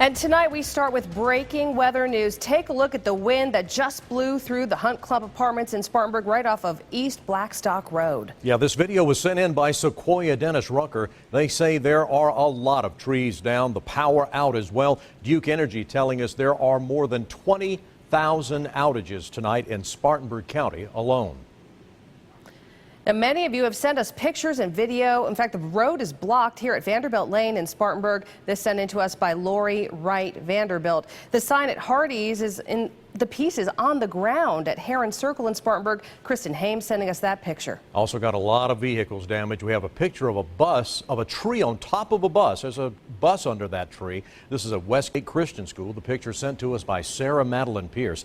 And tonight we start with breaking weather news. Take a look at the wind that just blew through the Hunt Club apartments in Spartanburg right off of East Blackstock Road. Yeah, this video was sent in by Sequoia Dennis Rucker. They say there are a lot of trees down, the power out as well. Duke Energy telling us there are more than 20,000 outages tonight in Spartanburg County alone. Now, many of you have sent us pictures and video. In fact, the road is blocked here at Vanderbilt Lane in Spartanburg. This sent in to us by Lori Wright Vanderbilt. The sign at Hardee's is in the piece is on the ground at Heron Circle in Spartanburg. Kristen Hames sending us that picture. Also got a lot of vehicles damaged. We have a picture of a bus, of a tree on top of a bus. There's a bus under that tree. This is at Westgate Christian School. The picture sent to us by Sarah Madeline Pierce.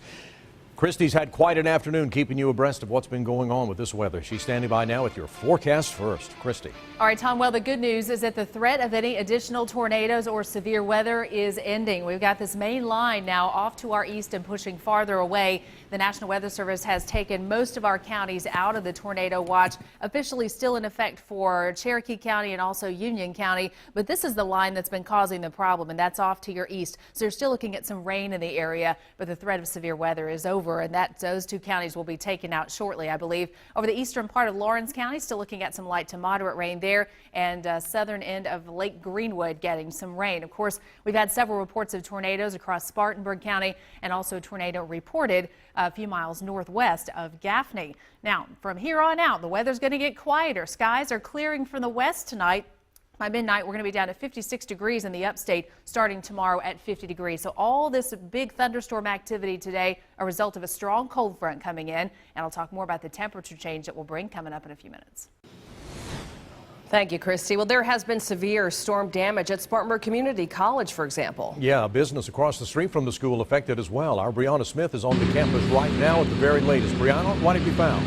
Christy's had quite an afternoon keeping you abreast of what's been going on with this weather. She's standing by now with your forecast first. Christy. All right, Tom, well, the good news is that the threat of any additional tornadoes or severe weather is ending. We've got this main line now off to our east and pushing farther away. The National Weather Service has taken most of our counties out of the tornado watch, officially still in effect for Cherokee County and also Union County. But this is the line that's been causing the problem, and that's off to your east. So you're still looking at some rain in the area, but the threat of severe weather is over. And those two counties will be taken out shortly, I believe. Over the eastern part of Lawrence County, still looking at some light to moderate rain there, and southern end of Lake Greenwood getting some rain. Of course, we've had several reports of tornadoes across Spartanburg County, and also a tornado reported a few miles northwest of Gaffney. Now, from here on out, the weather's going to get quieter. Skies are clearing from the west tonight. By midnight, we're going to be down to 56 degrees in the upstate, starting tomorrow at 50 degrees. So all this big thunderstorm activity today, a result of a strong cold front coming in. And I'll talk more about the temperature change that will bring coming up in a few minutes. Thank you, Christy. Well, there has been severe storm damage at Spartanburg Community College, for example. Yeah, a business across the street from the school affected as well. Our Brianna Smith is on the campus right now at the very latest. Brianna, what have you found?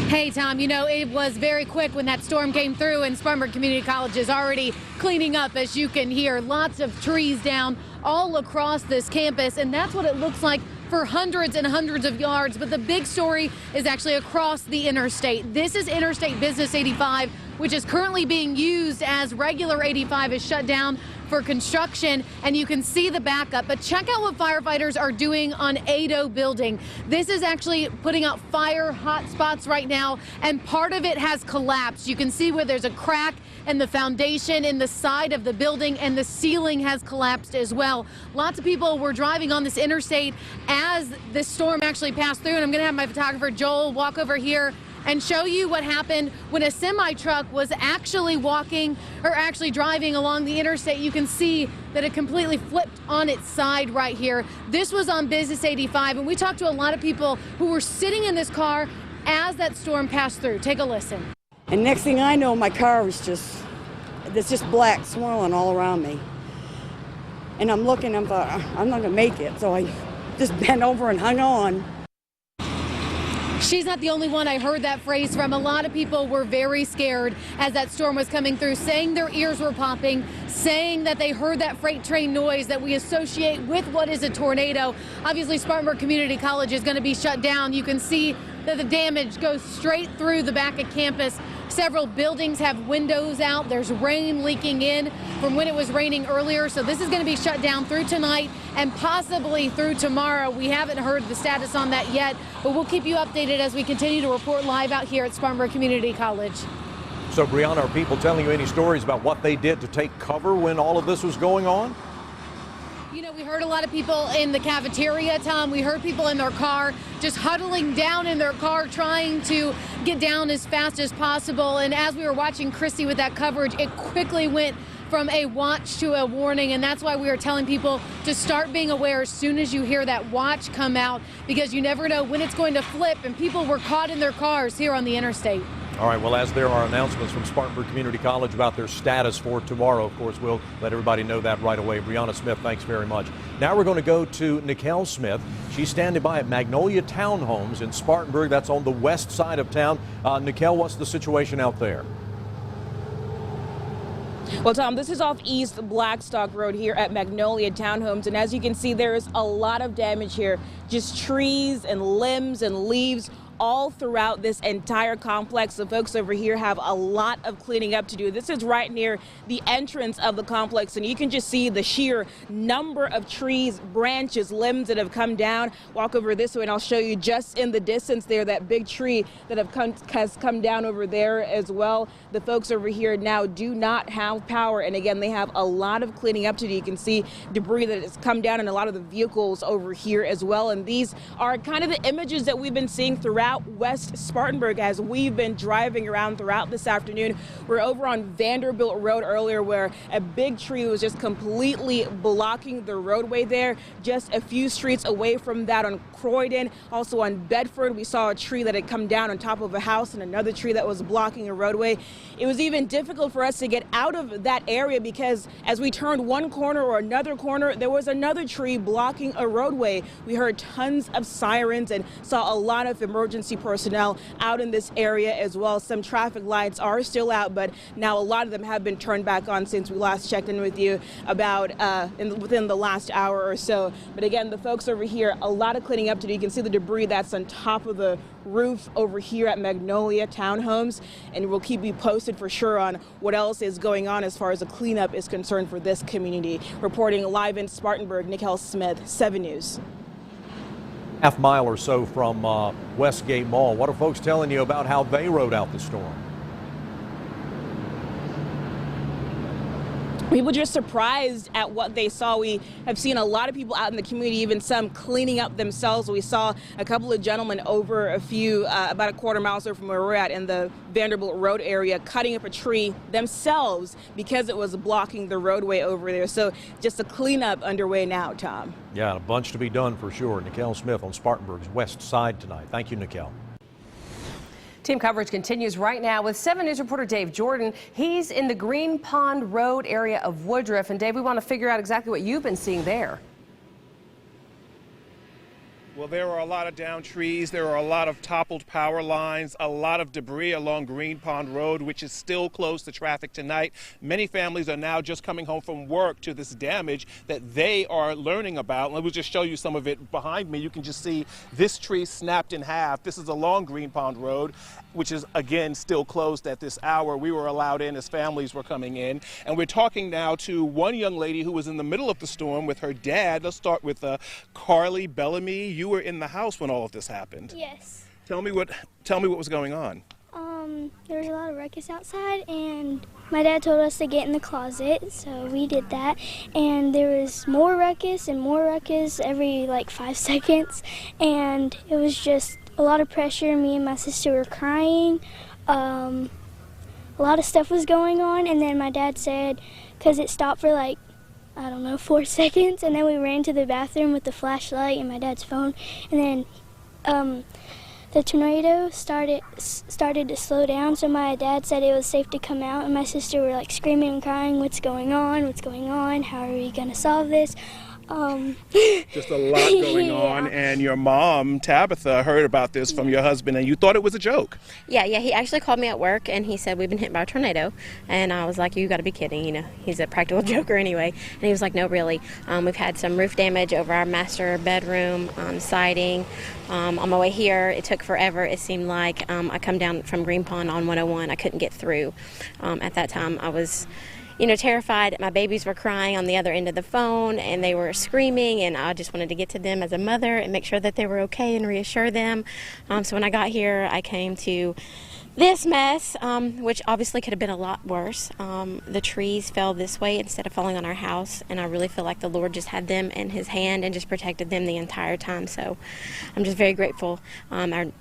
Hey, Tom, you know, it was very quick when that storm came through, and Spartanburg Community College is already cleaning up, as you can hear. Lots of trees down all across this campus, and that's what it looks like for hundreds and hundreds of yards. But the big story is actually across the interstate. This is Interstate Business 85, which is currently being used as regular 85 is shut down for construction, and you can see the backup. But check out what firefighters are doing on Ado Building. This is actually putting out fire hot spots right now, and part of it has collapsed. You can see where there's a crack in the foundation in the side of the building, and the ceiling has collapsed as well. Lots of people were driving on this interstate as this storm actually passed through, and I'm going to have my photographer Joel walk over here and show you what happened when a semi-truck was actually driving along the interstate. You can see that it completely flipped on its side right here. This was on Business 85, and we talked to a lot of people who were sitting in this car as that storm passed through. Take a listen. And next thing I know, my car was there's just black swirling all around me. And I'm looking, I'm not gonna make it. So I just bent over and hung on. She's not the only one I heard that phrase from. A lot of people were very scared as that storm was coming through, saying their ears were popping, saying that they heard that freight train noise that we associate with what is a tornado. Obviously, Spartanburg Community College is going to be shut down. You can see that the damage goes straight through the back of campus. Several buildings have windows out. There's rain leaking in from when it was raining earlier. So this is going to be shut down through tonight and possibly through tomorrow. We haven't heard the status on that yet, but we'll keep you updated as we continue to report live out here at Spartanburg Community College. So, Brianna, are people telling you any stories about what they did to take cover when all of this was going on? You know, we heard a lot of people in the cafeteria, Tom. We heard people in their car just huddling down in their car, trying to get down as fast as possible. And as we were watching Christy with that coverage, it quickly went from a watch to a warning. And that's why we are telling people to start being aware as soon as you hear that watch come out, because you never know when it's going to flip. And people were caught in their cars here on the interstate. All right, well, as there are announcements from Spartanburg Community College about their status for tomorrow, of course, we'll let everybody know that right away. Brianna Smith, thanks very much. Now we're going to go to Nicole Smith. She's standing by at Magnolia Townhomes in Spartanburg. That's on the west side of town. Nicole, what's the situation out there? Well, Tom, this is off East Blackstock Road here at Magnolia Townhomes, and as you can see, there is a lot of damage here. Just trees and limbs and leaves all throughout this entire complex. The folks over here have a lot of cleaning up to do. This is right near the entrance of the complex, and you can just see the sheer number of trees, branches, limbs that have come down. Walk over this way and I'll show you just in the distance there, that big tree that has come down over there as well. The folks over here now do not have power, and again, they have a lot of cleaning up to do. You can see debris that has come down in a lot of the vehicles over here as well, and these are kind of the images that we've been seeing throughout West Spartanburg as we've been driving around throughout this afternoon. We're over on Vanderbilt Road earlier, where a big tree was just completely blocking the roadway there. Just a few streets away from that on Croydon, also on Bedford, we saw a tree that had come down on top of a house and another tree that was blocking a roadway. It was even difficult for us to get out of that area because as we turned one corner or another corner, there was another tree blocking a roadway. We heard tons of sirens and saw a lot of emergency personnel out in this area as well. Some traffic lights are still out, but now a lot of them have been turned back on since we last checked in with you about within the last hour or so. But again, the folks over here, a lot of cleaning up to do. You can see the debris that's on top of the roof over here at Magnolia Townhomes, and we'll keep you posted for sure on what else is going on as far as the cleanup is concerned for this community. Reporting live in Spartanburg, Nicole Smith, 7 News. Half mile or so from Westgate Mall. What are folks telling you about how they rode out the storm? People just surprised at what they saw. We have seen a lot of people out in the community, even some cleaning up themselves. We saw a couple of gentlemen over about a quarter mile or so from where we're at in the Vanderbilt Road area, cutting up a tree themselves because it was blocking the roadway over there. So just a cleanup underway now, Tom. Yeah, a bunch to be done for sure. Nicole Smith on Spartanburg's west side tonight. Thank you, Nicole. Team coverage continues right now with 7 News reporter Dave Jordan. He's in the Green Pond Road area of Woodruff. And Dave, we want to figure out exactly what you've been seeing there. Well, there are a lot of downed trees. There are a lot of toppled power lines, a lot of debris along Green Pond Road, which is still closed to traffic tonight. Many families are now just coming home from work to this damage that they are learning about. Let me just show you some of it behind me. You can just see this tree snapped in half. This is along Green Pond Road, which is, again, still closed at this hour. We were allowed in as families were coming in. And we're talking now to one young lady who was in the middle of the storm with her dad. Let's start with Carly Bellamy. You were in the house when all of this happened. Yes. Tell me what was going on. There was a lot of ruckus outside, and my dad told us to get in the closet, so we did that. And there was more ruckus every like 5 seconds, and it was just a lot of pressure. Me and my sister were crying. A lot of stuff was going on, and then my dad said, because it stopped for like, I don't know, 4 seconds, and then we ran to the bathroom with the flashlight and my dad's phone, and then the tornado started to slow down, so my dad said it was safe to come out, and my sister were like screaming and crying, what's going on, how are we going to solve this? Just a lot going on, and your mom, Tabitha, heard about this from your husband, and you thought it was a joke. Yeah, he actually called me at work, and he said, we've been hit by a tornado, and I was like, you got to be kidding, you know, he's a practical joker anyway, and he was like, no, really, we've had some roof damage over our master bedroom, siding. On my way here, it took forever. It seemed like I come down from Green Pond on 101, I couldn't get through. At that time, I was terrified. My babies were crying on the other end of the phone, and they were screaming, and I just wanted to get to them as a mother and make sure that they were okay and reassure them. So when I got here, I came to this mess, which obviously could have been a lot worse. The trees fell this way instead of falling on our house, and I really feel like the Lord just had them in his hand and just protected them the entire time. So I'm just very grateful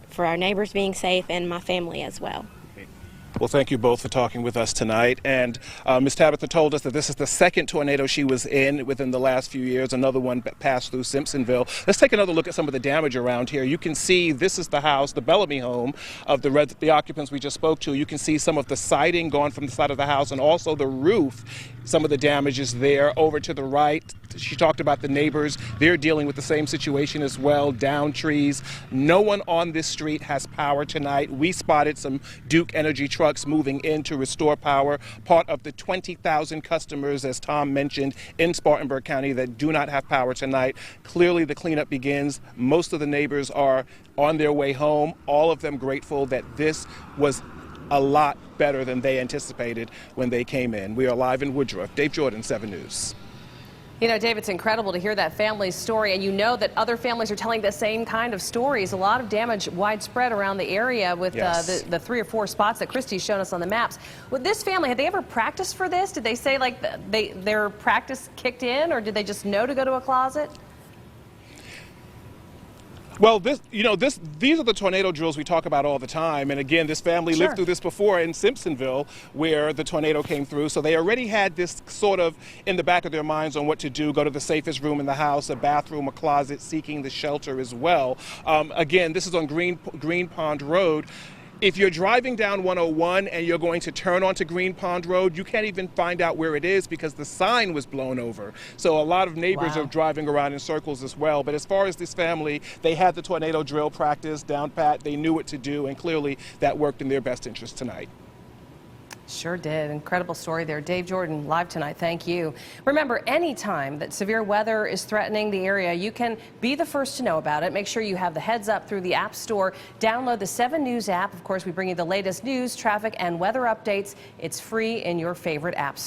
for our neighbors being safe and my family as well. Well, thank you both for talking with us tonight. And Ms. Tabitha told us that this is the second tornado she was in within the last few years. Another one passed through Simpsonville. Let's take another look at some of the damage around here. You can see this is the house, the Bellamy home of the occupants we just spoke to. You can see some of the siding gone from the side of the house, and also the roof some of the damages there. Over to the right, she talked about the neighbors. They're dealing with the same situation as well, down trees. No one on this street has power tonight. We spotted some Duke Energy trucks moving in to restore power, part of the 20,000 customers, as Tom mentioned, in Spartanburg County that do not have power tonight. Clearly the cleanup begins. Most of the neighbors are on their way home, all of them grateful that this was a lot better than they anticipated when they came in. We are live in Woodruff. Dave Jordan, 7 News. You know, Dave, it's incredible to hear that family's story, and you know that other families are telling the same kind of stories. A lot of damage widespread around the area with Yes. the 3 or 4 spots that Christy's shown us on the maps. With this family, had they ever practiced for this? Did they say like their practice kicked in, or did they just know to go to a closet? Well, these are the tornado drills we talk about all the time. And again, this family lived through this before in Simpsonville, where the tornado came through. So they already had this sort of in the back of their minds on what to do, go to the safest room in the house, a bathroom, a closet, seeking the shelter as well. Again, this is on Green Pond Road. If you're driving down 101 and you're going to turn onto Green Pond Road, you can't even find out where it is because the sign was blown over. So a lot of neighbors are driving around in circles as well. But as far as this family, they had the tornado drill practice down pat. They knew what to do, and clearly that worked in their best interest tonight. Sure did. Incredible story there. Dave Jordan, live tonight. Thank you. Remember, anytime that severe weather is threatening the area, you can be the first to know about it. Make sure you have the heads up through the App Store. Download the 7 News app. Of course, we bring you the latest news, traffic, and weather updates. It's free in your favorite app store.